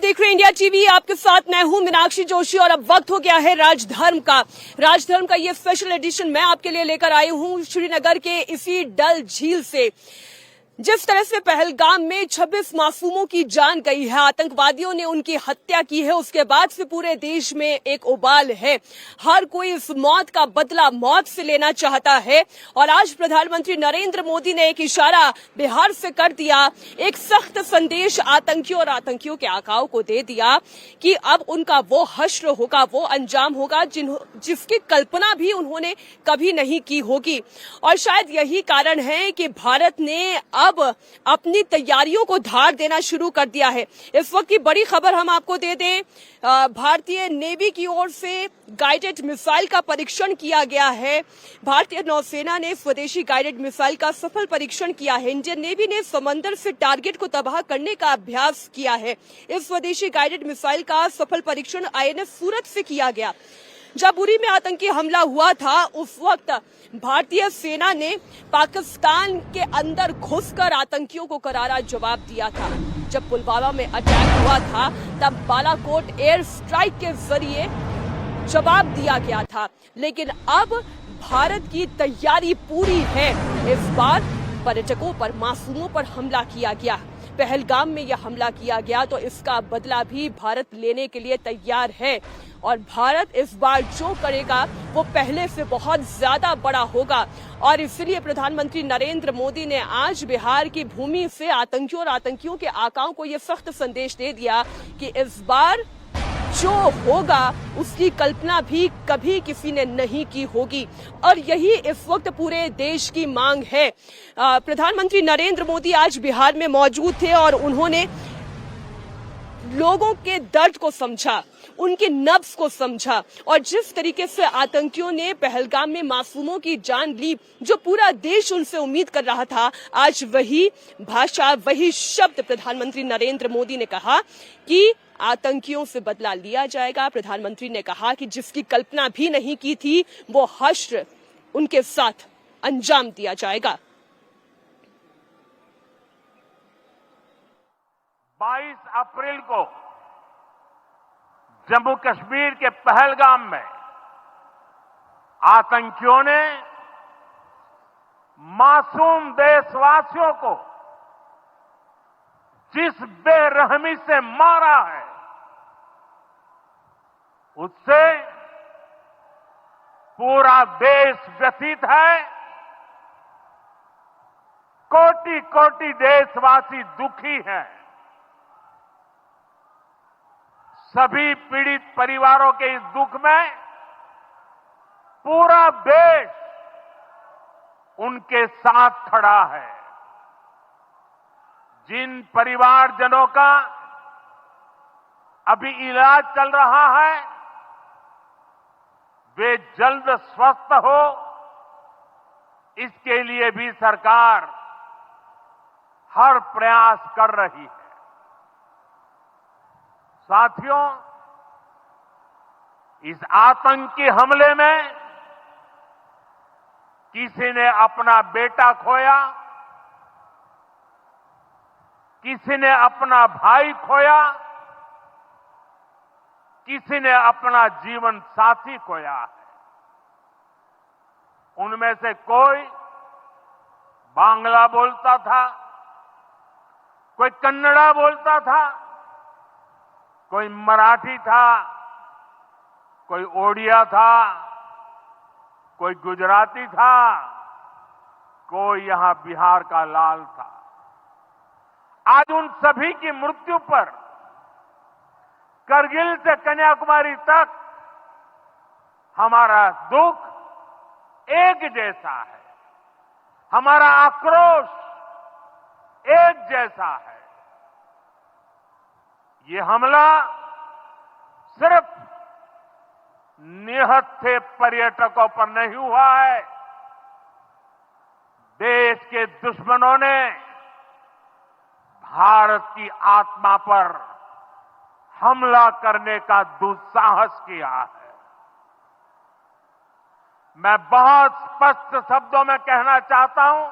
देख रहे हैं इंडिया टीवी। आपके साथ मैं हूं मीनाक्षी जोशी और अब वक्त हो गया है राजधर्म का ये स्पेशल एडिशन मैं आपके लिए लेकर आई हूं श्रीनगर के इसी डल झील से। जिस तरह से पहलगाम में 26 मासूमों की जान गई है, आतंकवादियों ने उनकी हत्या की है, उसके बाद से पूरे देश में एक उबाल है। हर कोई इस मौत का बदला मौत से लेना चाहता है और आज प्रधानमंत्री नरेंद्र मोदी ने एक इशारा बिहार से कर दिया, एक सख्त संदेश आतंकियों और आतंकियों के आकाओं को दे दिया कि अब उनका वो हश्र होगा, वो अंजाम होगा जिसकी कल्पना भी उन्होंने कभी नहीं की होगी। और शायद यही कारण है कि भारत ने अब अपनी तैयारियों को धार देना शुरू कर दिया है। इस वक्त की बड़ी खबर हम आपको दे दें, भारतीय नेवी की ओर से गाइडेड मिसाइल का परीक्षण किया गया है। भारतीय नौसेना ने स्वदेशी गाइडेड मिसाइल का सफल परीक्षण किया है। इंडियन नेवी ने समंदर से टारगेट को तबाह करने का अभ्यास किया है। इस स्वदेशी गाइडेड मिसाइल का सफल परीक्षण आईएनएस सूरत से किया गया। जब उरी में आतंकी हमला हुआ था उस वक्त भारतीय सेना ने पाकिस्तान के अंदर घुसकर आतंकियों को करारा जवाब दिया था। जब पुलवामा में अटैक हुआ था तब बालाकोट एयर स्ट्राइक के जरिए जवाब दिया गया था। लेकिन अब भारत की तैयारी पूरी है। इस बार पर्यटकों पर, मासूमों पर हमला किया गया। पहलगाम में यह हमला किया गया तो इसका बदला भी भारत लेने के लिए तैयार है और भारत इस बार जो करेगा वो पहले से बहुत ज्यादा बड़ा होगा। और इसलिए प्रधानमंत्री नरेंद्र मोदी ने आज बिहार की भूमि से आतंकियों और आतंकियों के आकाओं को यह सख्त संदेश दे दिया कि इस बार जो होगा उसकी कल्पना भी कभी किसी ने नहीं की होगी। और यही इस वक्त पूरे देश की मांग है। प्रधानमंत्री नरेंद्र मोदी आज बिहार में मौजूद थे और उन्होंने लोगों के दर्द को समझा, उनके नब्ज को समझा और जिस तरीके से आतंकियों ने पहलगाम में मासूमों की जान ली, जो पूरा देश उनसे उम्मीद कर रहा था, आज वही भाषा, वही शब्द प्रधानमंत्री नरेंद्र मोदी ने कहा कि आतंकियों से बदला लिया जाएगा। प्रधानमंत्री ने कहा कि जिसकी कल्पना भी नहीं की थी वो हश्र उनके साथ अंजाम दिया जाएगा। 22 अप्रैल को जम्मू कश्मीर के पहलगाम में आतंकियों ने मासूम देशवासियों को जिस बेरहमी से मारा है उससे पूरा देश व्यथित है। कोटि कोटि देशवासी दुखी हैं। सभी पीड़ित परिवारों के इस दुख में पूरा देश उनके साथ खड़ा है। जिन परिवारजनों का अभी इलाज चल रहा है वे जल्द स्वस्थ हो, इसके लिए भी सरकार हर प्रयास कर रही है। साथियों, इस आतंकी हमले में किसी ने अपना बेटा खोया, किसी ने अपना भाई खोया, किसी ने अपना जीवन साथी खोया है। उनमें से कोई बांग्ला बोलता था, कोई कन्नड़ा बोलता था, कोई मराठी था, कोई ओडिया था, कोई गुजराती था, कोई यहां बिहार का लाल था। आज उन सभी की मृत्यु पर करगिल से कन्याकुमारी तक हमारा दुख एक जैसा है, हमारा आक्रोश एक जैसा है। ये हमला सिर्फ निहत्थे पर्यटकों पर नहीं हुआ है, देश के दुश्मनों ने भारत की आत्मा पर हमला करने का दुस्साहस किया है। मैं बहुत स्पष्ट शब्दों में कहना चाहता हूं,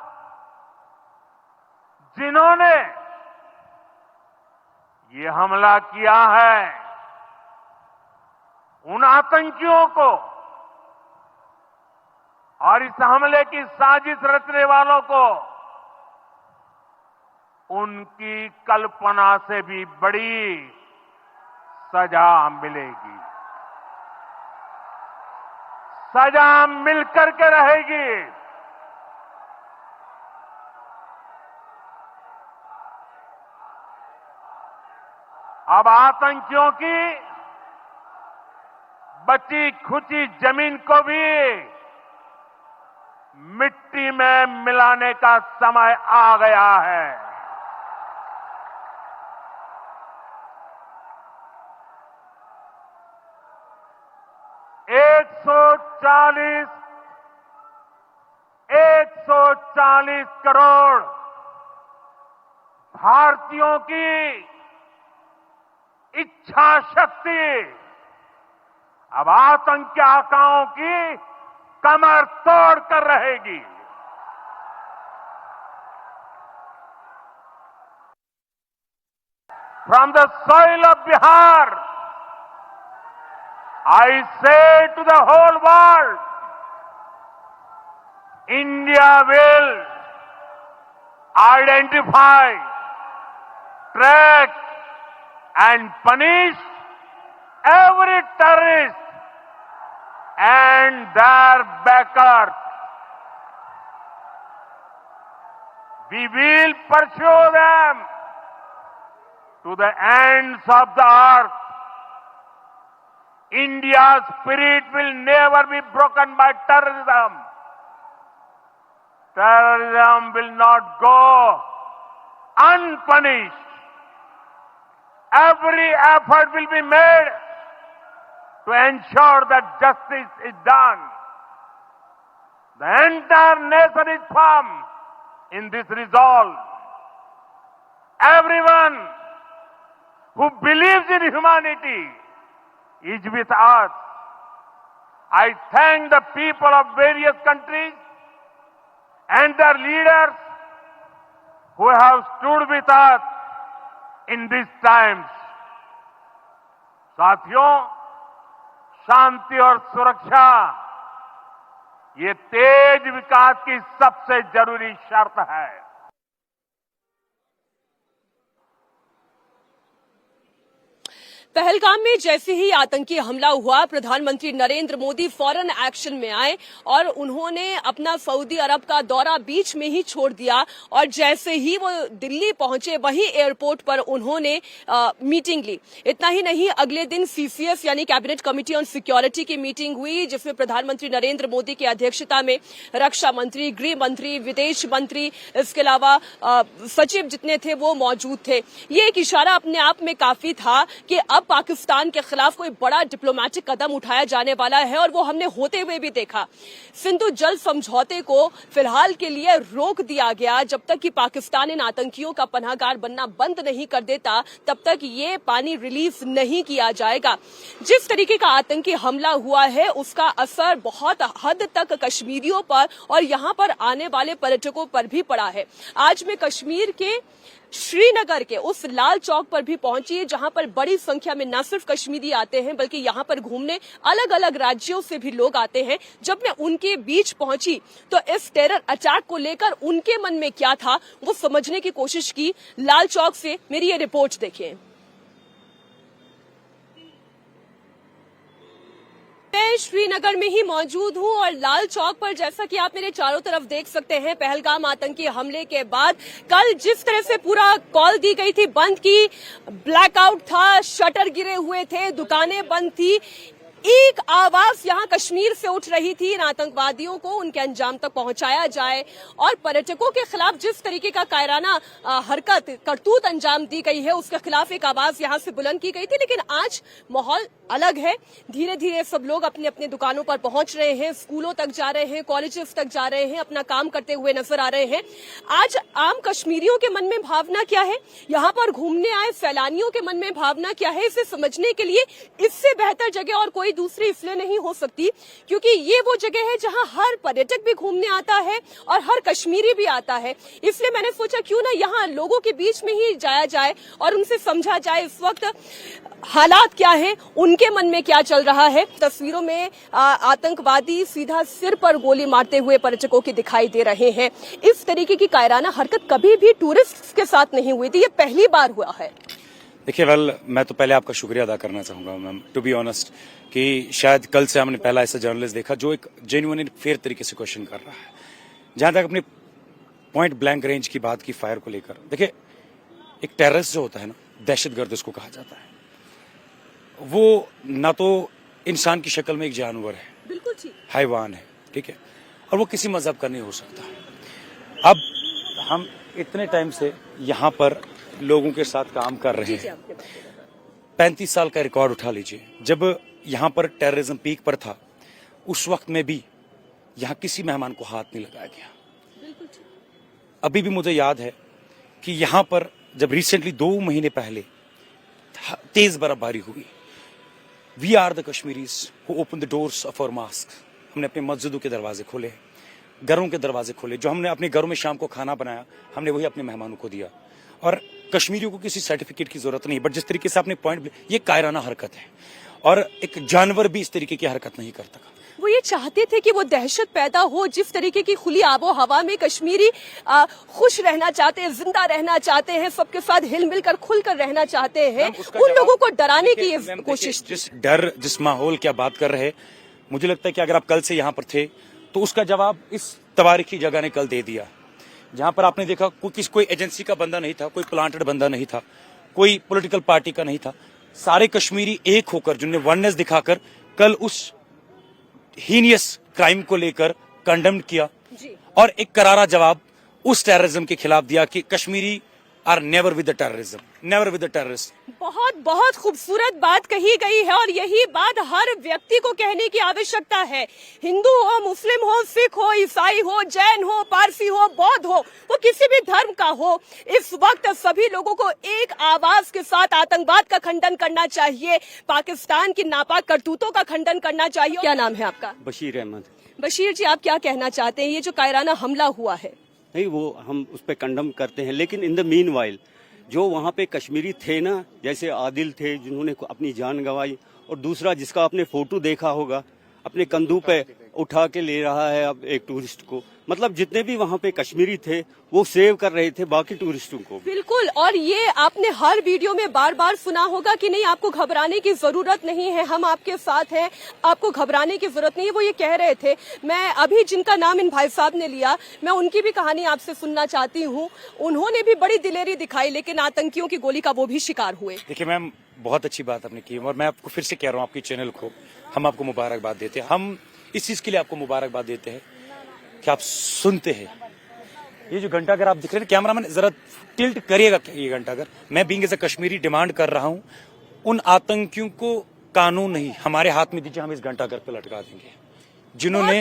जिन्होंने ये हमला किया है उन आतंकियों को और इस हमले की साजिश रचने वालों को उनकी कल्पना से भी बड़ी सजा मिलेगी। सजा मिलकर के रहेगी। अब आतंकियों की बची खुची जमीन को भी मिट्टी में मिलाने का समय आ गया है। एक सौ चालीस करोड़ भारतीयों की इच्छा शक्ति अब आतंकी आकाओं की कमर तोड़ कर रहेगी। From the soil of Bihar, I say to the whole world, India will identify, track and punish every terrorist and their backers. We will pursue them to the ends of the earth. India's spirit will never be broken by terrorism. Terrorism will not go unpunished. Every effort will be made to ensure that justice is done. The entire nation is firm in this resolve. Everyone who believes in humanity is with us. I thank the people of various countries and their leaders who have stood with us in these times. साथियों, शांति और सुरक्षा ये तेज विकास की सबसे जरूरी शर्त है। पहलगाम में जैसे ही आतंकी हमला हुआ, प्रधानमंत्री नरेंद्र मोदी फौरन एक्शन में आए और उन्होंने अपना सऊदी अरब का दौरा बीच में ही छोड़ दिया और जैसे ही वो दिल्ली पहुंचे वहीं एयरपोर्ट पर उन्होंने मीटिंग ली। इतना ही नहीं, अगले दिन सीसीएस यानी कैबिनेट कमेटी ऑन सिक्योरिटी की मीटिंग हुई जिसमें प्रधानमंत्री नरेंद्र मोदी की अध्यक्षता में रक्षा मंत्री, गृह मंत्री, विदेश मंत्री, इसके अलावा सचिव जितने थे वो मौजूद थे। ये एक इशारा अपने आप में काफी था कि अब पाकिस्तान के खिलाफ कोई बड़ा डिप्लोमेटिक कदम उठाया जाने वाला है और वो हमने होते हुए भी देखा। सिंधु जल समझौते को फिलहाल के लिए रोक दिया गया। जब तक कि पाकिस्तान इन आतंकियों का पनाहगार बनना बंद नहीं कर देता तब तक ये पानी रिलीज नहीं किया जाएगा। जिस तरीके का आतंकी हमला हुआ है उसका असर बहुत हद तक कश्मीरियों पर और यहां पर आने वाले पर्यटकों पर भी पड़ा है। आज मैं कश्मीर के श्रीनगर के उस लाल चौक पर भी पहुंची जहां पर बड़ी संख्या में न सिर्फ कश्मीरी आते हैं बल्कि यहां पर घूमने अलग अलग राज्यों से भी लोग आते हैं। जब मैं उनके बीच पहुंची तो इस टेरर अटैक को लेकर उनके मन में क्या था वो समझने की कोशिश की। लाल चौक से मेरी ये रिपोर्ट देखिए। मैं श्रीनगर में ही मौजूद हूं और लाल चौक पर जैसा कि आप मेरे चारों तरफ देख सकते हैं, पहलगाम आतंकी हमले के बाद कल जिस तरह से पूरा कॉल दी गई थी बंद की, ब्लैकआउट था, शटर गिरे हुए थे, दुकानें बंद थी, एक आवाज यहां कश्मीर से उठ रही थी इन आतंकवादियों को उनके अंजाम तक पहुंचाया जाए और पर्यटकों के खिलाफ जिस तरीके का कायराना हरकत करतूत अंजाम दी गई है उसके खिलाफ एक आवाज यहां से बुलंद की गई थी। लेकिन आज माहौल अलग है। धीरे धीरे सब लोग अपनी अपनी दुकानों पर पहुंच रहे हैं, स्कूलों तक जा रहे हैं, कॉलेजेस तक जा रहे हैं, अपना काम करते हुए नजर आ रहे हैं। आज आम कश्मीरियों के मन में भावना क्या है, यहां पर घूमने आए सैलानियों के मन में भावना क्या है, इसे समझने के लिए इससे बेहतर जगह और कोई दूसरी इसलिए नहीं हो सकती क्योंकि ये वो जगह है जहां हर पर्यटक भी घूमने आता है और हर कश्मीरी भी आता है। इसलिए मैंने सोचा क्यों ना यहाँ लोगों के बीच में ही जाया जाए और उनसे समझा जाए इस वक्त हालात क्या है, उनके मन में क्या चल रहा है। तस्वीरों में आतंकवादी सीधा सिर पर गोली मारते हुए पर्यटकों के दिखाई दे रहे हैं। इस तरीके की कायराना हरकत कभी भी टूरिस्ट के साथ नहीं हुई थी, ये पहली बार हुआ है। देखिए मैं तो पहले आपका शुक्रिया अदा करना चाहूंगा मैम, टू बी ऑनेस्ट, कि शायद कल से हमने पहला ऐसा जर्नलिस्ट देखा जो एक जेन्युइन फेयर तरीके से क्वेश्चन कर रहा है। जहां तक अपने पॉइंट ब्लैंक रेंज की बात की फायर को लेकर, देखिए एक टेररिस्ट जो होता है ना, दहशतगर्द उसको कहा जाता है, वो ना तो इंसान की शक्ल में एक जानवर है, बिल्कुल ठीक, हैवान है, ठीक है, और वो किसी मजहब का नहीं हो सकता। अब हम इतने टाइम से यहाँ पर लोगों के साथ काम कर रहे हैं, 35 साल का रिकॉर्ड उठा लीजिए। जब यहाँ पर टेररिज्म पीक पर था उस वक्त में भी यहाँ किसी मेहमान को हाथ नहीं लगाया गया। अभी भी मुझे याद है कि यहाँ पर जब रिसेंटली 2 महीने पहले तेज बर्फबारी हुई, we are the Kashmiris who open the doors of our mosque. हमने अपने मस्जिदों के दरवाजे खोले, घरों के दरवाजे खोले, जो हमने अपने घरों में शाम को खाना बनाया हमने वही अपने मेहमानों को दिया। और कश्मीरियों को किसी सर्टिफिकेट की जरूरत नहीं, बट जिस तरीके से आपने पॉइंट, ये कायराना हरकत है और एक जानवर भी इस तरीके की हरकत नहीं करता। वो ये चाहते थे कि वो दहशत पैदा हो, जिस तरीके की खुली आबो हवा में कश्मीरी खुश रहना चाहते हैं, जिंदा रहना चाहते हैं, सबके साथ हिल मिलकर खुलकर रहना चाहते हैं, उन लोगों को डराने की ये कोशिश। जिस डर, जिस माहौल की आप बात कर रहे हैं, मुझे लगता है कि अगर आप कल से यहाँ पर थे तो उसका जवाब इस तवारीखी जगह ने कल दे दिया, जहां पर आपने देखा कोई एजेंसी का बंदा नहीं था, कोई प्लांटेड बंदा नहीं था, कोई पॉलिटिकल पार्टी का नहीं था, सारे कश्मीरी एक होकर जिन्होंने वननेस दिखाकर कल उस हीनियस क्राइम को लेकर कंडेम किया और एक करारा जवाब उस टेररिज्म के खिलाफ दिया कि Kashmiri are never with the terrorism, never with the terrorist. बहुत बहुत खूबसूरत बात कही गई है और यही बात हर व्यक्ति को कहने की आवश्यकता है। हिंदू हो, मुस्लिम हो, सिख हो, ईसाई हो, जैन हो, पारसी हो, बौद्ध हो, वो किसी भी धर्म का हो, इस वक्त सभी लोगों को एक आवाज के साथ आतंकवाद का खंडन करना चाहिए, पाकिस्तान की नापाक करतूतों का खंडन करना चाहिए। क्या नाम है आपका? बशीर अहमद। बशीर जी, आप क्या कहना चाहते हैं? ये जो कायराना हमला हुआ है, नहीं, वो हम उस पर कंडम करते हैं, लेकिन इन द मीन वाइल जो वहाँ पे कश्मीरी थे ना, जैसे आदिल थे जिन्होंने अपनी जान गंवाई, और दूसरा जिसका आपने फोटो देखा होगा अपने कंधों पे उठा के ले रहा है अब एक टूरिस्ट को, मतलब जितने भी वहाँ पे कश्मीरी थे वो सेव कर रहे थे बाकी टूरिस्टों को। बिल्कुल, और ये आपने हर वीडियो में बार बार सुना होगा कि नहीं, आपको घबराने की जरूरत नहीं है, हम आपके साथ हैं, आपको घबराने की जरूरत नहीं है, वो ये कह रहे थे। मैं अभी जिनका नाम इन भाई साहब ने लिया, मैं उनकी भी कहानी आपसे सुनना चाहती हूँ। उन्होंने भी बड़ी दिलेरी दिखाई, लेकिन आतंकियों की गोली का वो भी शिकार हुए। देखिए मैम, बहुत अच्छी बात आपने की और मैं आपको फिर से कह रहा हूँ, आपकी चैनल को हम आपको मुबारकबाद देते हैं। हम इस चीज के लिए आपको मुबारकबाद देते हैं कि आप सुनते हैं। ये जो घंटा घर आप दिख रहे हैं, कैमरामैन जरा टिल्ट करिएगा ये घंटा घर। मैं being as a Kashmiri demand कर रहा हूं, उन आतंकियों को कानून नहीं हमारे हाथ में दीजिए, हम इस घंटा घर पे लटका देंगे। जिन्होंने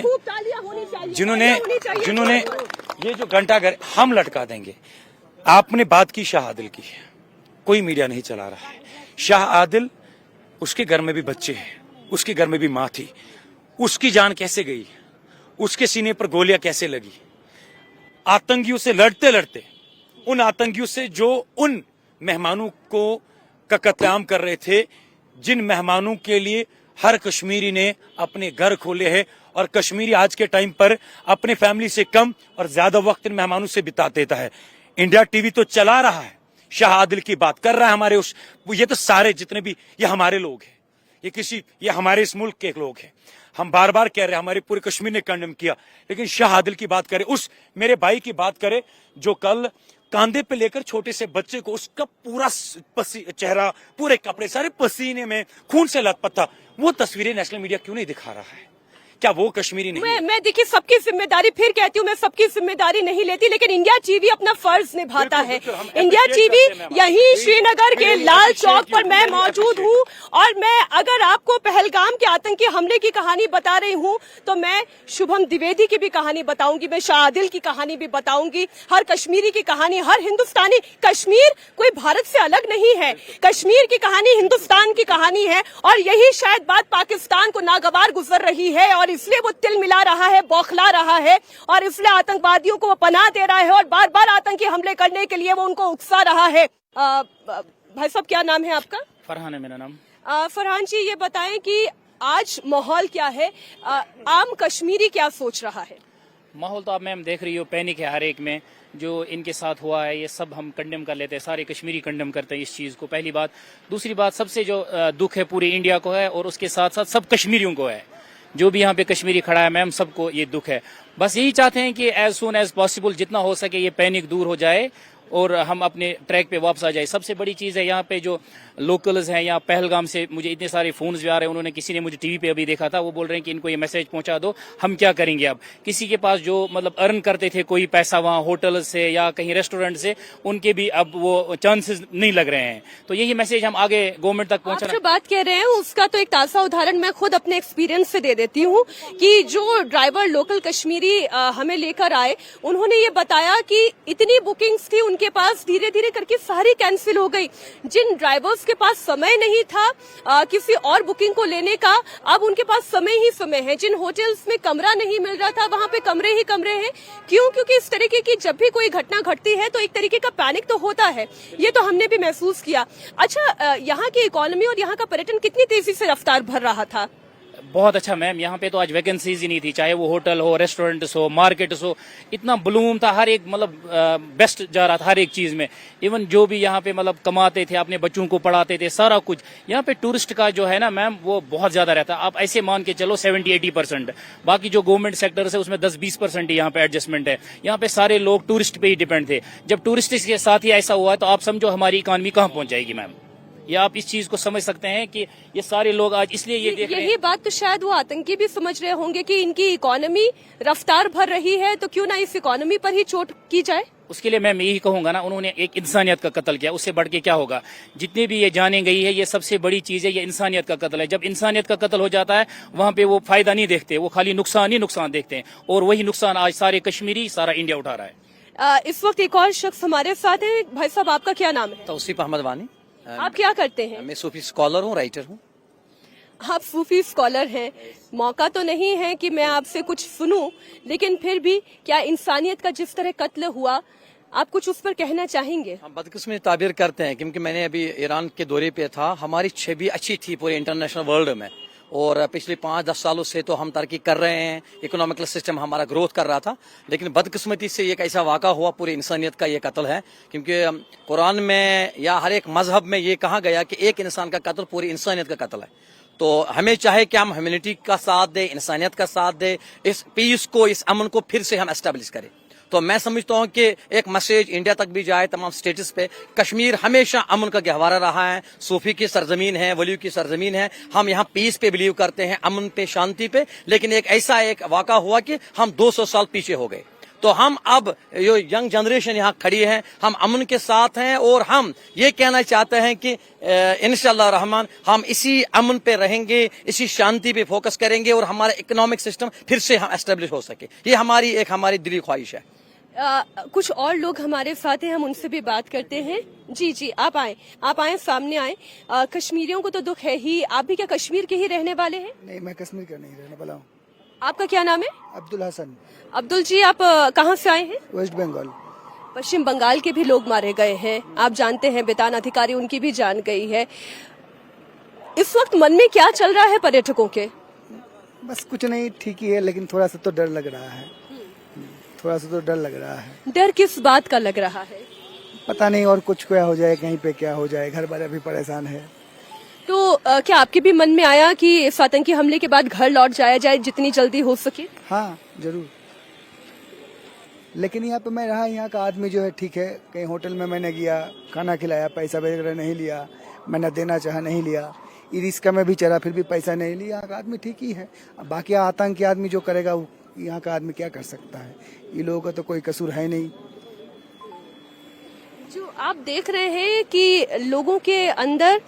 ये जो घंटा घर हम लटका देंगे। आपने बात की शाह आदिल की, कोई मीडिया नहीं चला रहा है। शाह आदिल, उसके घर में भी बच्चे हैं, उसके घर में भी माँ थी, उसकी जान कैसे गई, उसके सीने पर गोलियां कैसे लगी। आतंकियों से लड़ते लड़ते, उन आतंकियों से जो उन मेहमानों को का कत्लेआम कर रहे थे, जिन मेहमानों के लिए हर कश्मीरी ने अपने घर खोले हैं, और कश्मीरी आज के टाइम पर अपने फैमिली से कम और ज्यादा वक्त इन मेहमानों से बिता देता है। इंडिया टीवी तो चला रहा है, शाह आदिल की बात कर रहा है हमारे ये तो सारे जितने भी ये हमारे लोग हैं, ये हमारे इस मुल्क के लोग हैं। हम बार बार कह रहे हैं, हमारे पूरे कश्मीर ने कंडेम किया, लेकिन शाह आदिल की बात करें, उस मेरे भाई की बात करें जो कल कांधे पे लेकर छोटे से बच्चे को, उसका पूरा चेहरा, पूरे कपड़े सारे पसीने में खून से लथपथ था, वो तस्वीरें नेशनल मीडिया क्यों नहीं दिखा रहा है? क्या वो कश्मीरी नहीं? मैं देखिए, सबकी जिम्मेदारी, फिर कहती हूँ, मैं सबकी जिम्मेदारी नहीं लेती, लेकिन इंडिया टीवी अपना फर्ज निभाता है। इंडिया टीवी यहीं श्रीनगर के लाल चौक पर मैं मौजूद हूँ और मैं अगर आपको पहलगाम के आतंकी हमले की कहानी बता रही हूं तो मैं शुभम द्विवेदी की भी कहानी बताऊंगी, मैं शाह आदिल की कहानी भी बताऊंगी, हर कश्मीरी की कहानी, हर हिंदुस्तानी। कश्मीर कोई भारत से अलग नहीं है, कश्मीर की कहानी हिंदुस्तान की कहानी है और यही शायद बात पाकिस्तान को नागवार गुजर रही है और इसलिए वो तिल मिला रहा है, बौखला रहा है और इसलिए आतंकवादियों को वो पनाह दे रहा है और बार बार आतंकी हमले करने के लिए वो उनको उकसा रहा है। भाई साहब, क्या नाम है आपका? फरहान है मेरा नाम। फरहान जी, ये बताएं कि आज माहौल क्या है, आम कश्मीरी क्या सोच रहा है? माहौल तो आप मैम देख रही हो, पैनिक है हर एक में। जो इनके साथ हुआ है ये सब हम कंडेम कर लेते हैं, सारे कश्मीरी कंडेम करते हैं इस चीज़ को, पहली बात। दूसरी बात, सबसे जो दुख है पूरी इंडिया को है और उसके साथ साथ सब कश्मीरियों को है। जो भी यहाँ पे कश्मीरी खड़ा है मैम, सबको ये दुख है। बस यही चाहते हैं कि एज सून एज पॉसिबल जितना हो सके ये पैनिक दूर हो जाए और हम अपने ट्रैक पे वापस आ जाए। सबसे बड़ी चीज़ है यहाँ पे जो लोकल्स हैं, यहाँ पहलगाम से मुझे इतने सारे फोन्स भी आ रहे हैं। उन्होंने, किसी ने मुझे टीवी पे अभी देखा था, वो बोल रहे हैं कि इनको ये मैसेज पहुंचा दो, हम क्या करेंगे अब। किसी के पास जो मतलब अर्न करते थे कोई पैसा वहाँ होटल से या कहीं रेस्टोरेंट से, उनके भी अब वो चांसेस नहीं लग रहे हैं। तो यही मैसेज हम आगे गवर्नमेंट तक पहुंचाना। आप जो बात कह रहे हैं उसका तो एक ताजा उदाहरण मैं खुद अपने एक्सपीरियंस से दे देती हूँ कि जो ड्राइवर लोकल कश्मीरी हमें लेकर आए, उन्होंने ये बताया कि इतनी बुकिंग्स थी उनके पास, धीरे धीरे करके सारी कैंसिल हो गई। जिन ड्राइवर्स के पास समय नहीं था किसी और बुकिंग को लेने का, अब उनके पास समय ही समय है। जिन होटल्स में कमरा नहीं मिल रहा था वहां पे कमरे ही कमरे हैं। क्यों? क्योंकि इस तरीके की जब भी कोई घटना घटती है तो एक तरीके का पैनिक तो होता है, ये तो हमने भी महसूस किया। अच्छा, यहाँ की इकोनॉमी और यहाँ का पर्यटन कितनी तेजी से रफ्तार भर रहा था? बहुत अच्छा मैम, यहाँ पे तो आज वैकेंसीज ही नहीं थी, चाहे वो होटल हो, रेस्टोरेंट्स हो, मार्केट्स हो, इतना ब्लूम था, हर एक मतलब बेस्ट जा रहा था हर एक चीज में। इवन जो भी यहाँ पे मतलब कमाते थे, अपने बच्चों को पढ़ाते थे, सारा कुछ। यहाँ पे टूरिस्ट का जो है ना मैम, वो बहुत ज्यादा रहता है। आप ऐसे मान के चलो 70-80%। बाकी जो गवर्नमेंट सेक्टर है उसमें 10-20% यहाँ पे एडजस्टमेंट है। यहाँ पे सारे लोग टूरिस्ट पे ही डिपेंड थे। जब टूरिस्ट के साथ ही ऐसा हुआ तो आप समझो हमारी इकोनॉमी कहाँ पहुंच जाएगी मैम। या आप इस चीज को समझ सकते हैं कि ये सारे लोग आज इसलिए ये देख रहे हैं। यही बात तो शायद वो आतंकी भी समझ रहे होंगे कि इनकी इकोनॉमी रफ्तार भर रही है, तो क्यों ना इस इकोनॉमी पर ही चोट की जाए। उसके लिए मैं यही कहूंगा ना, उन्होंने एक इंसानियत का कत्ल किया, उससे बढ़ के क्या होगा। जितनी भी ये जाने गई है, ये सबसे बड़ी चीज है, ये इंसानियत का कत्ल है। जब इंसानियत का कत्ल हो जाता है वहां पे वो फायदा नहीं देखते, वो खाली नुकसान ही नुकसान देखते हैं। और वही नुकसान आज सारे कश्मीरी, सारा इंडिया उठा रहा है। इस वक्त एक और शख्स हमारे साथ है। भाई साहब, आपका क्या नाम है? तौसीफ अहमद वानी। आप क्या करते हैं? मैं सूफी स्कॉलर हूँ, राइटर हूँ। आप सूफी स्कॉलर हैं, मौका तो नहीं है कि मैं आपसे कुछ सुनूं, लेकिन फिर भी क्या इंसानियत का जिस तरह कत्ल हुआ, आप कुछ उस पर कहना चाहेंगे? हम बदकिस्मती ताबीर करते हैं, क्योंकि मैंने अभी ईरान के दौरे पे था। हमारी छवि अच्छी थी पूरे इंटरनेशनल वर्ल्ड में, और पिछले 5-10 सालों से तो हम तरक्की कर रहे हैं, इकोनॉमिकल सिस्टम हमारा ग्रोथ कर रहा था। लेकिन बदकिस्मती से एक ऐसा वाक़ा हुआ, पूरी इंसानियत का ये कत्ल है। क्योंकि कुरान में या हर एक मजहब में ये कहा गया कि एक इंसान का कत्ल पूरी इंसानियत का कत्ल है। तो हमें चाहे कि हम ह्यूमैनिटी का साथ दें, इंसानियत का साथ दें, इस पीस को, इस अमन को फिर से हम एस्टेब्लिश करें। तो मैं समझता हूं कि एक मैसेज इंडिया तक भी जाए, तमाम स्टेटस पे। कश्मीर हमेशा अमन का गहवारा रहा है, सूफी की सरजमीन है, वलियों की सरजमीन है। हम यहाँ पीस पे बिलीव करते हैं, अमन पे, शांति पे। लेकिन एक ऐसा एक वाक़ा हुआ कि हम 200 साल पीछे हो गए। तो हम अब जो यंग जनरेशन यहाँ खड़ी है, हम अमन के साथ हैं और हम ये कहना चाहते हैं कि इंशाअल्लाह रहमान हम इसी अमन पे रहेंगे, इसी शांति पे फोकस करेंगे और हमारा इकोनॉमिक सिस्टम फिर से हम एस्टेब्लिश हो सके। ये हमारी दिली ख्वाहिश है। कुछ और लोग हमारे साथ हैं, हम उनसे भी बात करते हैं। जी, आप आए, सामने आए। कश्मीरियों को तो दुख है ही, आप भी क्या कश्मीर के ही रहने वाले हैं? नहीं, मैं कश्मीर का नहीं रहने वाला हूँ। आपका क्या नाम है? अब्दुल हसन। अब्दुल जी, आप कहाँ से आए हैं? वेस्ट बंगाल। पश्चिम बंगाल के भी लोग मारे गए हैं, आप जानते हैं, बेतान अधिकारी, उनकी भी जान गई है। इस वक्त मन में क्या चल रहा है पर्यटकों के? बस कुछ नहीं, ठीक ही है, लेकिन थोड़ा सा तो डर लग रहा है। थोड़ा सा तो डर लग रहा है। डर किस बात का लग रहा है? पता नहीं, और कुछ क्या हो जाए, कहीं पे क्या हो जाए, घर वाले भी परेशान है। तो क्या आपके भी मन में आया कि इस आतंकी हमले के बाद घर लौट जाया जाए जितनी जल्दी हो सके? हाँ, जरूर। लेकिन यहाँ पे मैं रहा, यहाँ का आदमी जो है ठीक है। कहीं होटल में मैंने गया, खाना खिलाया, पैसा वगैरह नहीं लिया, मैंने देना चाहा नहीं लिया। ई रिक्शा में भी चला, फिर भी पैसा नहीं लिया। यहाँ का आदमी ठीक ही है। बाकी आतंकी आदमी जो करेगा, यहाँ का आदमी क्या कर सकता है? ये लोगों का तो कोई कसूर है नहीं। जो आप देख रहे हैं कि लोगों के अंदर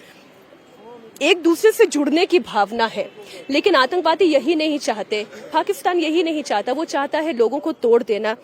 एक दूसरे से जुड़ने की भावना है, लेकिन आतंकवादी यही नहीं चाहते, पाकिस्तान यही नहीं चाहता, वो चाहता है लोगों को तोड़ देना।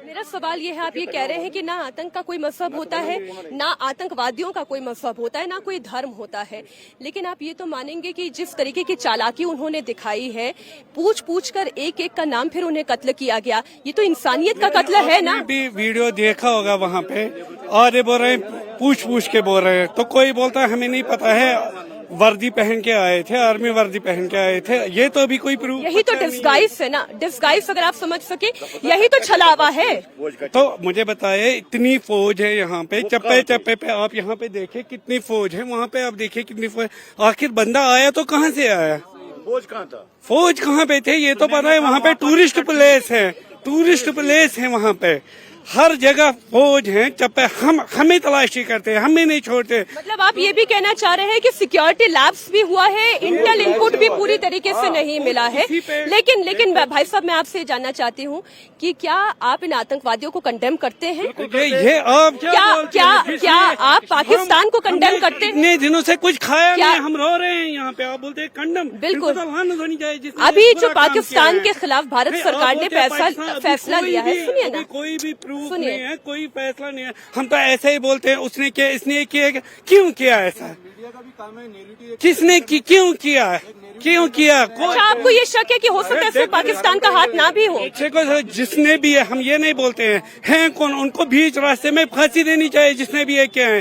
मेरा सवाल ये है, आप ये कह रहे हैं कि ना आतंक का कोई मजहब होता है, ना आतंकवादियों का कोई मजहब होता है, ना कोई धर्म होता है, लेकिन आप ये तो मानेंगे कि जिस तरीके की चालाकी उन्होंने दिखाई है, पूछ पूछ कर एक एक का नाम फिर उन्हें कत्ल किया गया, ये तो इंसानियत का कत्ल है ना। भी वीडियो देखा होगा वहाँ पे, और ये बोल रहे हैं पूछ पूछ के बोल रहे हैं, तो कोई बोलता है हमें नहीं पता है, वर्दी पहन के आए थे, आर्मी वर्दी पहन के आए थे, ये तो अभी कोई प्रूफ। यही तो डिस्गाइज है ना, डिस्गाइज अगर आप समझ सके, यही तो छलावा है। तो मुझे बताइए, इतनी फौज है यहाँ पे, चप्पे चप्पे पे आप यहाँ पे देखे कितनी फौज है, वहाँ पे आप देखिए कितनी फौज, आखिर बंदा आया तो कहाँ से आया, फौज कहाँ था, फौज कहाँ पे थे, ये तो पता है। वहाँ पे टूरिस्ट प्लेस है, टूरिस्ट प्लेस है, वहाँ पे हर जगह फौज है, चप्पे हमें तलाशी करते हैं, हमें नहीं छोड़ते। मतलब आप ये भी कहना चाह रहे हैं कि सिक्योरिटी लैप्स भी हुआ है, इंटेल इनपुट भी पूरी तरीके से नहीं मिला है, लेकिन भाई साहब मैं आपसे जानना चाहती हूँ कि क्या आप इन आतंकवादियों को कंडेम करते हैं? ये आप क्या आप पाकिस्तान को कंडेम करते हैं? इतने दिनों से कुछ खाया नहीं, हम रो रहे हैं यहाँ पे, आप बोलते हैं कंडेम। बिल्कुल। होनी चाहिए। अभी जो पाकिस्तान के खिलाफ भारत सरकार ने फैसला लिया है, सुनिए ना, कोई भी प्रूफ नहीं है, कोई फैसला नहीं है, हम तो ऐसे ही बोलते हैं उसने किया, इसने किया, क्यों किया ऐसा, किसने क्यों किया, क्यों किया? अच्छा, आपको ये शक है कि हो सकता है इसमें पाकिस्तान का हाथ ना भी हो? देखो जिसने भी है, हम ये नहीं बोलते हैं कौन, उनको बीच रास्ते में फांसी देनी चाहिए जिसने भी ये किया है।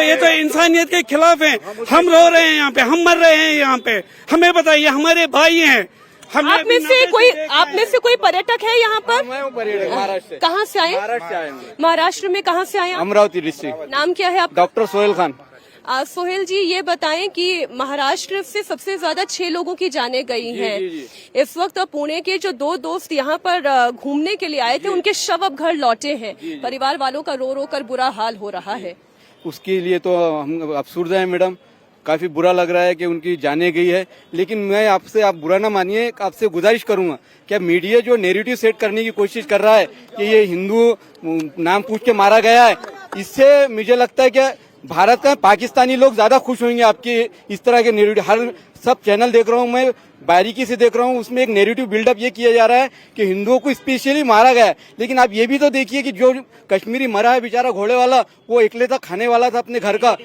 ये तो इंसानियत के खिलाफ है, हम रो रहे हैं यहाँ पे, हम मर रहे हैं यहाँ पे, हमें बताइए, हमारे भाई हैं। आप में से कोई पर्यटक है यहाँ पर? मैं पर्यटक महाराष्ट्र से। कहाँ से आए? महाराष्ट्र में कहाँ से आए? अमरावती डिस्ट्रिक्ट। नाम क्या है आपका? डॉक्टर सोहेल खान। सोहेल जी, ये बताएं कि महाराष्ट्र से सबसे ज्यादा 6 लोगों की जानें गई हैं। इस वक्त पुणे के जो 2 दोस्त यहाँ पर घूमने के लिए आए थे, उनके शव अब घर लौटे हैं। परिवार वालों का रो रो कर बुरा हाल हो रहा है। उसके लिए तो हम अफसुर्द हैं मैडम, काफी बुरा लग रहा है कि उनकी जाने गई है, लेकिन मैं आपसे, आप बुरा ना मानिए, आपसे गुजारिश करूंगा क्या मीडिया जो नेरेटिव सेट करने की कोशिश कर रहा है कि ये हिंदू नाम पूछ के मारा गया है, इससे मुझे लगता है कि भारत का पाकिस्तानी लोग ज्यादा खुश होंगे आपके इस तरह के नेरेटिव। हर सब चैनल देख रहा हूँ मैं, बारीकी से देख रहा हूँ, उसमें एक नेरेटिव बिल्डअप ये किया जा रहा है कि हिंदुओं को स्पेशली मारा गया है, लेकिन आप ये भी तो देखिए कि जो कश्मीरी मरा है बेचारा घोड़े वाला, वो अकेले था, खाने वाला था अपने घर का,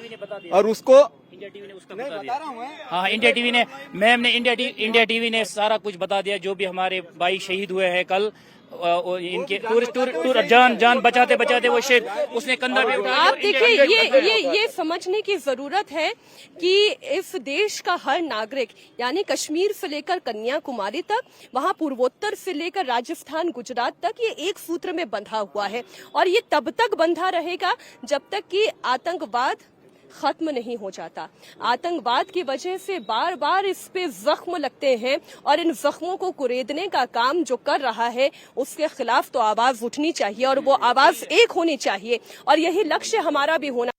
और उसको इंडिया टीवी ने उसका बता दिया। हाँ, इंडिया टीवी ने, मैम ने, इंडिया टीवी ने सारा कुछ बता दिया। जो भी हमारे भाई शहीद हुए हैं कल, इनके टूर जान बचाते बचाते वो शेर उसने कंधा भी उठाया। आप देखिए, ये समझने की जरूरत है कि इस देश का हर नागरिक, यानी कश्मीर से लेकर कन्याकुमारी तक, वहां पूर्वोत्तर से लेकर राजस्थान, गुजरात तक, ये एक सूत्र में बंधा हुआ है, और ये तब तक बंधा रहेगा जब तक कि आतंकवाद खत्म नहीं हो जाता। आतंकवाद की वजह से बार बार इस पे जख्म लगते हैं, और इन जख्मों को कुरेदने का काम जो कर रहा है, उसके खिलाफ तो आवाज उठनी चाहिए, और वो आवाज एक होनी चाहिए, और यही लक्ष्य हमारा भी होना।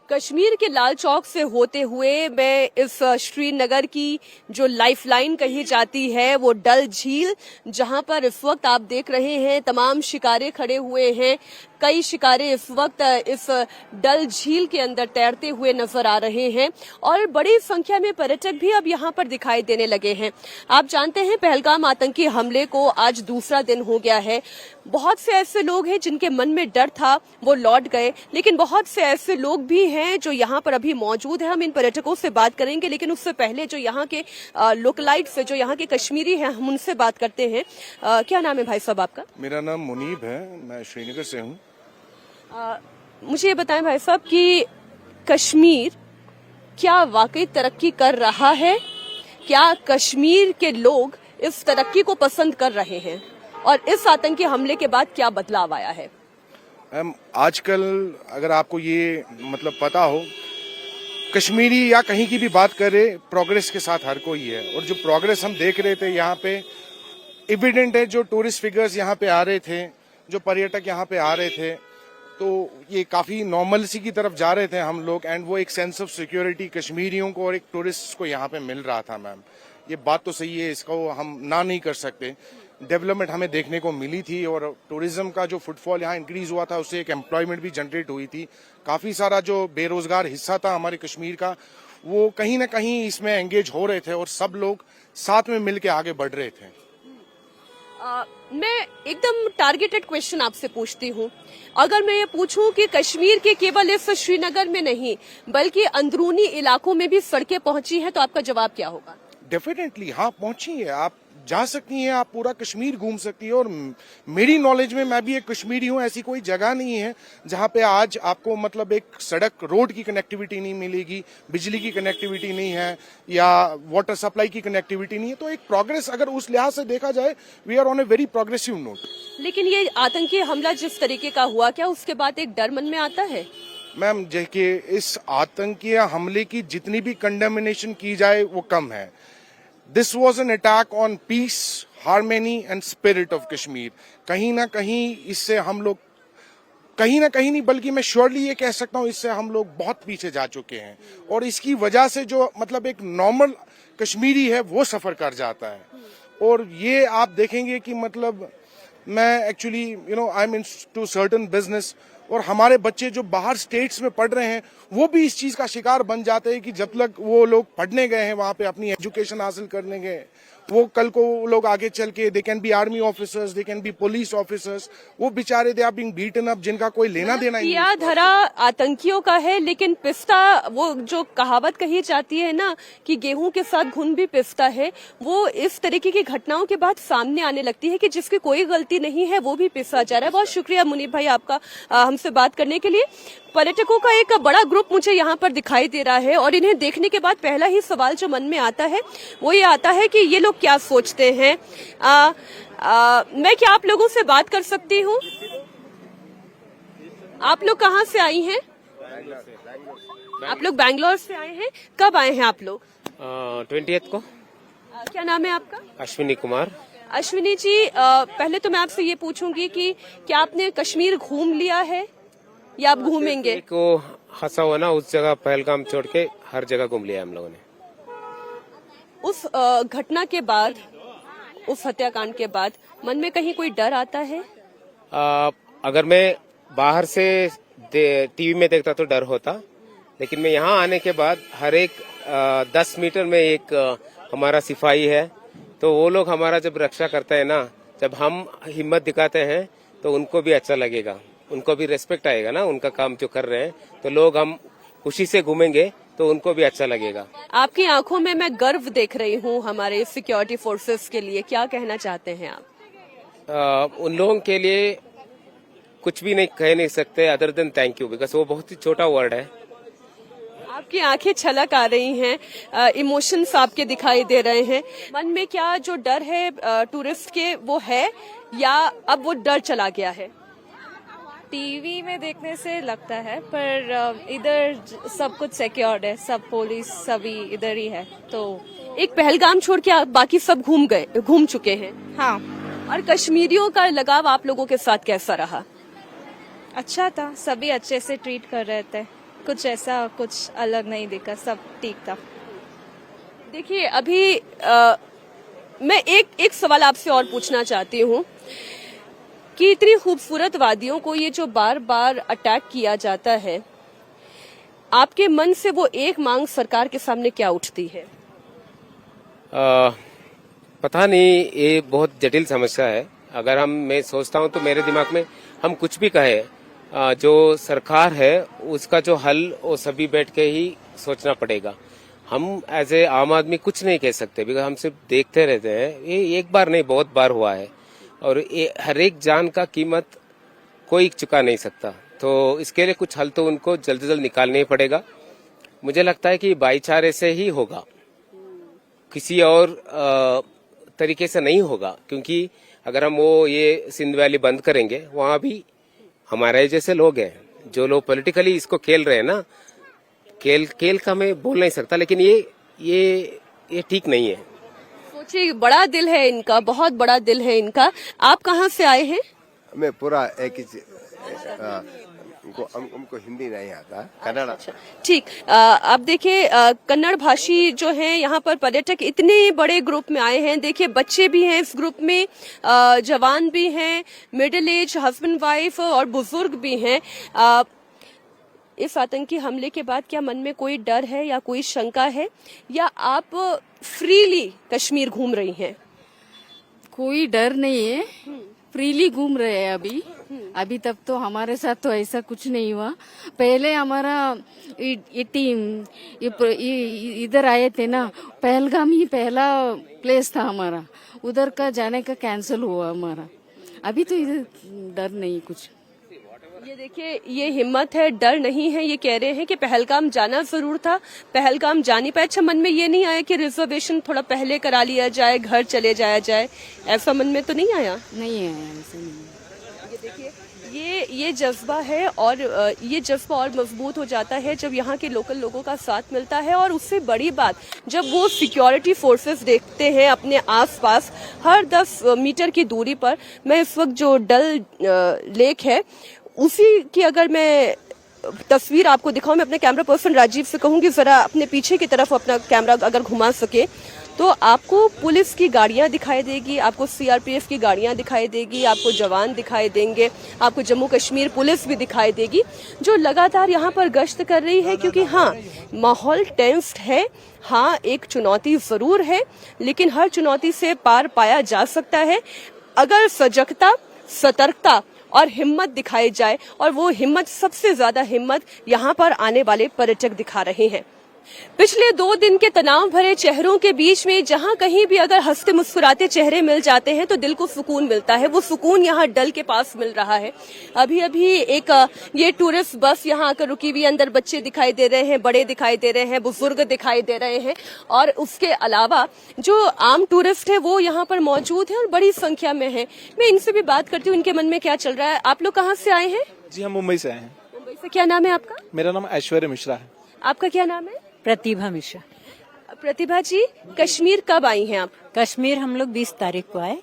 कश्मीर के लाल चौक से होते हुए मैं इस श्रीनगर की जो लाइफलाइन कही जाती है, वो डल झील, जहां पर इस वक्त आप देख रहे हैं तमाम शिकारे खड़े हुए हैं। कई शिकारे इस वक्त इस डल झील के अंदर तैरते हुए नजर आ रहे हैं, और बड़ी संख्या में पर्यटक भी अब यहाँ पर दिखाई देने लगे हैं। आप जानते हैं, पहलगाम आतंकी हमले को आज दूसरा दिन हो गया है। बहुत से ऐसे लोग हैं जिनके मन में डर था, वो लौट गए, लेकिन बहुत से ऐसे लोग भी हैं जो यहाँ पर अभी मौजूद है। हम इन पर्यटकों से बात करेंगे, लेकिन उससे पहले जो यहाँ के लोकलाइट्स है, जो यहाँ के कश्मीरी हैं, हम उनसे बात करते हैं। क्या नाम है भाई साहब आपका? मेरा नाम मुनीब है, मैं श्रीनगर से हूँ। मुझे ये बताएं भाई साहब कि कश्मीर क्या वाकई तरक्की कर रहा है? क्या कश्मीर के लोग इस तरक्की को पसंद कर रहे हैं, और इस आतंकी हमले के बाद क्या बदलाव आया है? आजकल अगर आपको ये मतलब पता हो, कश्मीरी या कहीं की भी बात करे, प्रोग्रेस के साथ हर कोई है, और जो प्रोग्रेस हम देख रहे थे यहाँ पे एविडेंट है। जो टूरिस्ट फिगर्स यहाँ पे आ रहे थे, जो पर्यटक यहाँ पे आ रहे थे, तो ये काफी नॉर्मलसी की तरफ जा रहे थे हम लोग, एंड वो एक सेंस ऑफ सिक्योरिटी कश्मीरियों को और एक टूरिस्ट को यहाँ पे मिल रहा था। मैम, ये बात तो सही है, इसको हम ना नहीं कर सकते, डेवलपमेंट हमें देखने को मिली थी और टूरिज्म का जो फुटफॉल यहाँ इंक्रीज हुआ था उससे एक एम्प्लॉयमेंट भी जनरेट हुई थी। काफी सारा जो बेरोजगार हिस्सा था हमारे कश्मीर का वो कहीं ना कहीं इसमें एंगेज हो रहे थे और सब लोग साथ में मिलकर आगे बढ़ रहे थे। मैं एकदम टारगेटेड क्वेश्चन आपसे पूछती हूँ। अगर मैं ये पूछूं कि कश्मीर के केवल इस श्रीनगर में नहीं बल्कि अंदरूनी इलाकों में भी सड़कें पहुंची हैं तो आपका जवाब क्या होगा? डेफिनेटली हाँ, पहुंची है। आप जा सकती हैं, आप पूरा कश्मीर घूम सकती है और मेरी नॉलेज में, मैं भी एक कश्मीरी हूं, ऐसी कोई जगह नहीं है जहां पे आज आपको मतलब एक सड़क रोड की कनेक्टिविटी नहीं मिलेगी, बिजली की कनेक्टिविटी नहीं है या वाटर सप्लाई की कनेक्टिविटी नहीं है। तो एक प्रोग्रेस अगर उस लिहाज से देखा जाए, we are on a very progressive note. लेकिन ये आतंकी हमला जिस तरीके का हुआ, क्या उसके बाद एक डर मन में आता है? मैम देखिए, इस आतंकी हमले की जितनी भी कंडेमिनेशन की जाए वो कम है। This was an attack on peace, harmony and spirit of Kashmir. कहीं ना कहीं इससे हम लोग, कहीं ना कहीं नहीं बल्कि मैं श्योरली ये कह सकता हूँ, इससे हम लोग बहुत पीछे जा चुके हैं और इसकी वजह से जो मतलब एक नॉर्मल कश्मीरी है वो सफर कर जाता है। और ये आप देखेंगे कि मतलब मैं actually I am into certain business और हमारे बच्चे जो बाहर स्टेट्स में पढ़ रहे हैं वो भी इस चीज का शिकार बन जाते हैं कि जब तक वो लोग पढ़ने गए हैं वहां पे, अपनी एजुकेशन हासिल करने गए, वो कल को लोग आगे चल के they can be army officers, they can be police officers, वो बेचारे they are being beaten up, जिनका कोई लेना देना नहीं। किया धरा आतंकियों का है, लेकिन पिसता, वो जो कहावत कही जाती है ना कि गेहूं के साथ घुन भी पिसता है, वो इस तरीके की घटनाओं के बाद सामने आने लगती है कि जिसकी कोई गलती नहीं है वो भी पिसा जा रहा है। बहुत शुक्रिया मुनीब भाई आपका हमसे बात करने के लिए। पर्यटकों का एक बड़ा ग्रुप मुझे यहाँ पर दिखाई दे रहा है और इन्हें देखने के बाद पहला ही सवाल जो मन में आता है वो ये आता है कि ये लोग क्या सोचते हैं। मैं क्या आप लोगों से बात कर सकती हूँ? आप लोग कहाँ से आई हैं? आप लोग बैंगलोर से आए हैं। कब आए हैं आप लोग? 20th को। क्या नाम है आपका? अश्विनी कुमार। अश्विनी जी, पहले तो मैं आपसे ये पूछूंगी कि क्या आपने कश्मीर घूम लिया है या आप घूमेंगे? को हंसा हुआ ना, उस जगह पहलगाम छोड़ के हर जगह घूम लिया हम लोगों ने। उस घटना के बाद, उस हत्याकांड के बाद मन में कहीं कोई डर आता है? अगर मैं बाहर से टीवी में देखता तो डर होता, लेकिन मैं यहाँ आने के बाद हर एक 10 मीटर में एक हमारा सिपाही है, तो वो लोग हमारा जब रक्षा करते हैं ना, जब हम हिम्मत दिखाते हैं तो उनको भी अच्छा लगेगा, उनको भी रेस्पेक्ट आएगा ना, उनका काम जो कर रहे हैं, तो लोग हम खुशी से घूमेंगे तो उनको भी अच्छा लगेगा। आपकी आंखों में मैं गर्व देख रही हूँ हमारे सिक्योरिटी फोर्सेस के लिए, क्या कहना चाहते हैं आप? उन लोगों के लिए कुछ भी नहीं कह नहीं सकते other than thank you, because वो बहुत ही छोटा वर्ड है। आपकी आंखें छलक आ रही हैं, इमोशंस आपके दिखाई दे रहे हैं। मन में क्या जो डर है टूरिस्ट के वो है या अब वो डर चला गया है? टीवी में देखने से लगता है, पर इधर सब कुछ सिक्योर्ड है, सब पुलिस सभी इधर ही है। तो एक पहलगाम छोड़ के बाकी सब घूम चुके हैं। हाँ। और कश्मीरियों का लगाव आप लोगों के साथ कैसा रहा? अच्छा था, सभी अच्छे से ट्रीट कर रहे थे, कुछ ऐसा कुछ अलग नहीं दिखा, सब ठीक था। देखिए अभी मैं एक सवाल आपसे और पूछना चाहती हूँ कि इतनी खूबसूरत वादियों को ये जो बार बार अटैक किया जाता है, आपके मन से वो एक मांग सरकार के सामने क्या उठती है? पता नहीं, ये बहुत जटिल समस्या है। अगर मैं सोचता हूँ तो मेरे दिमाग में हम कुछ भी कहे, जो सरकार है उसका जो हल वो सभी बैठ के ही सोचना पड़ेगा। हम एज ए आम आदमी कुछ नहीं कह सकते, बिकॉज हम सिर्फ देखते रहते हैं। ये एक बार नहीं बहुत बार हुआ है और ये हर एक जान का कीमत कोई चुका नहीं सकता, तो इसके लिए कुछ हल तो उनको जल्द से जल्द निकालना ही पड़ेगा। मुझे लगता है कि भाईचारे से ही होगा, किसी और तरीके से नहीं होगा, क्योंकि अगर हम वो ये सिंध वैली बंद करेंगे, वहाँ भी हमारे जैसे लोग हैं जो लोग पॉलिटिकली इसको खेल रहे हैं ना, खेल का मैं बोल नहीं सकता, लेकिन ये ठीक नहीं है। सोचिए, बड़ा दिल है इनका, बहुत बड़ा दिल है इनका। आप कहाँ से आए हैं? मैं पूरा एक हमको हिंदी नहीं आता, कन्नड़। ठीक, आप देखिए कन्नड़ भाषी जो हैं यहाँ पर पर्यटक इतने बड़े ग्रुप में आए हैं। देखिए बच्चे भी हैं इस ग्रुप में, जवान भी हैं, मिडिल एज, हस्बैंड वाइफ और बुजुर्ग भी हैं। इस आतंकी हमले के बाद क्या मन में कोई डर है या कोई शंका है, या आप फ्रीली कश्मीर घूम रही हैं? कोई डर नहीं है, फ्रीली घूम रहे हैं अभी तक तो हमारे साथ तो ऐसा कुछ नहीं हुआ। पहले हमारा ये टीम इधर आए थे ना, पहलगाम ही पहला प्लेस था हमारा, उधर का जाने का कैंसिल हुआ हमारा। अभी तो इधर डर नहीं कुछ। ये देखिए, ये हिम्मत है, डर नहीं है। ये कह रहे हैं कि पहलगाम जाना जरूर था, पहलगाम जा नहीं पाए। अच्छा, मन में ये नहीं आया कि रिजर्वेशन थोड़ा पहले करा लिया जाए, घर चले जाया जाए, ऐसा मन में तो नहीं आया? नहीं आया, ऐसा नहीं। ये देखिए, ये जज्बा है, और ये जज्बा और मजबूत हो जाता है जब यहाँ के लोकल लोगों का साथ मिलता है। और उससे बड़ी बात, जब वो सिक्योरिटी फोर्सेस देखते हैं अपने आसपास हर 10 मीटर की दूरी पर। मैं इस वक्त जो डल लेक है उसी की अगर मैं तस्वीर आपको दिखाऊं, मैं अपने कैमरा पर्सन राजीव से कहूंगी जरा अपने पीछे की तरफ अपना कैमरा अगर घुमा सके, तो आपको पुलिस की गाड़ियां दिखाई देगी, आपको सीआरपीएफ की गाड़ियां दिखाई देगी, आपको जवान दिखाई देंगे, आपको जम्मू कश्मीर पुलिस भी दिखाई देगी जो लगातार यहाँ पर गश्त कर रही है। क्योंकि हाँ, माहौल टेंस्ड है, हाँ एक चुनौती जरूर है, लेकिन हर चुनौती से पार पाया जा सकता है अगर सजगता, सतर्कता और हिम्मत दिखाई जाए। और वो हिम्मत, सबसे ज्यादा हिम्मत यहाँ पर आने वाले पर्यटक दिखा रहे हैं। पिछले 2 दिन के तनाव भरे चेहरों के बीच में जहां कहीं भी अगर हंसते मुस्कुराते चेहरे मिल जाते हैं तो दिल को सुकून मिलता है। वो सुकून यहाँ डल के पास मिल रहा है। अभी अभी एक ये टूरिस्ट बस यहाँ आकर रुकी हुई, अंदर बच्चे दिखाई दे रहे हैं, बड़े दिखाई दे रहे हैं, बुजुर्ग दिखाई दे रहे हैं, और उसके अलावा जो आम टूरिस्ट है वो यहाँ पर मौजूद है और बड़ी संख्या में है। मैं इनसे भी बात करती हूँ, इनके मन में क्या चल रहा है। आप लोग कहाँ से आए हैं? जी, हम मुंबई से आए हैं। मुंबई से। क्या नाम है आपका? मेरा नाम ऐश्वर्य मिश्रा है। आपका क्या नाम है? प्रतिभा मिश्रा। प्रतिभा जी, कश्मीर कब आई हैं आप? कश्मीर हम लोग 20 तारीख को आए।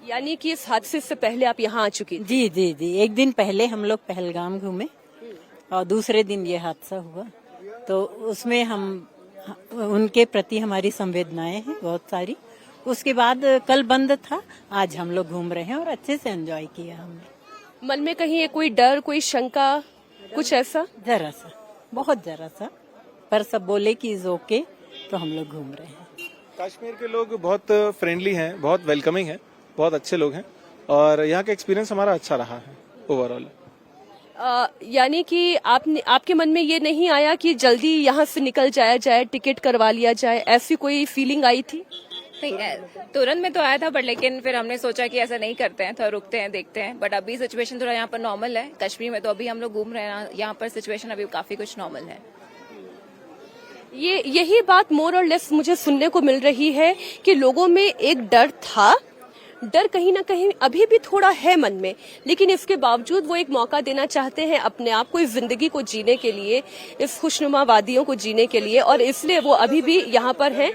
यानी कि इस हादसे से पहले आप यहाँ आ चुकी थी? जी जी जी, एक दिन पहले हम लोग पहलगाम घूमे और दूसरे दिन ये हादसा हुआ, तो उसमें हम उनके प्रति हमारी संवेदनाएं हैं बहुत सारी। उसके बाद कल बंद था, आज हम लोग घूम रहे हैं और अच्छे से एंजॉय किया हमने। मन में कहीं कोई डर, कोई शंका, कुछ ऐसा? जरा सा, बहुत जरा सा, पर सब बोले कि इज ओके, तो हम लोग घूम रहे हैं। कश्मीर के लोग बहुत फ्रेंडली हैं, बहुत वेलकमिंग हैं, बहुत अच्छे लोग हैं, और यहाँ का एक्सपीरियंस हमारा अच्छा रहा है ओवरऑल। यानी कि आपके मन में ये नहीं आया कि जल्दी यहाँ से निकल जाया जाए, टिकट करवा लिया जाए, ऐसी कोई फीलिंग आई थी? नहीं, तुरंत में तो आया था, बट लेकिन फिर हमने सोचा कि ऐसा नहीं करते हैं, थोड़ा रुकते हैं, देखते हैं। बट अभी सिचुएशन थोड़ा यहाँ पर नॉर्मल है। कश्मीर में तो अभी हम लोग घूम रहे हैं, यहाँ पर सिचुएशन अभी काफी कुछ नॉर्मल है। यही बात मोर और लेस मुझे सुनने को मिल रही है कि लोगों में एक डर था, डर कहीं ना कहीं अभी भी थोड़ा है मन में, लेकिन इसके बावजूद वो एक मौका देना चाहते हैं अपने आप को, इस जिंदगी को जीने के लिए, इस खुशनुमा वादियों को जीने के लिए, और इसलिए वो अभी भी यहाँ पर हैं।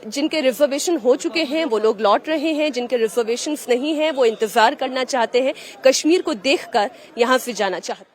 जिनके रिजर्वेशन हो चुके हैं वो लोग लौट रहे हैं, जिनके रिजर्वेशंस नहीं हैं वो इंतजार करना चाहते हैं, कश्मीर को देखकर यहाँ से जाना चाहते हैं।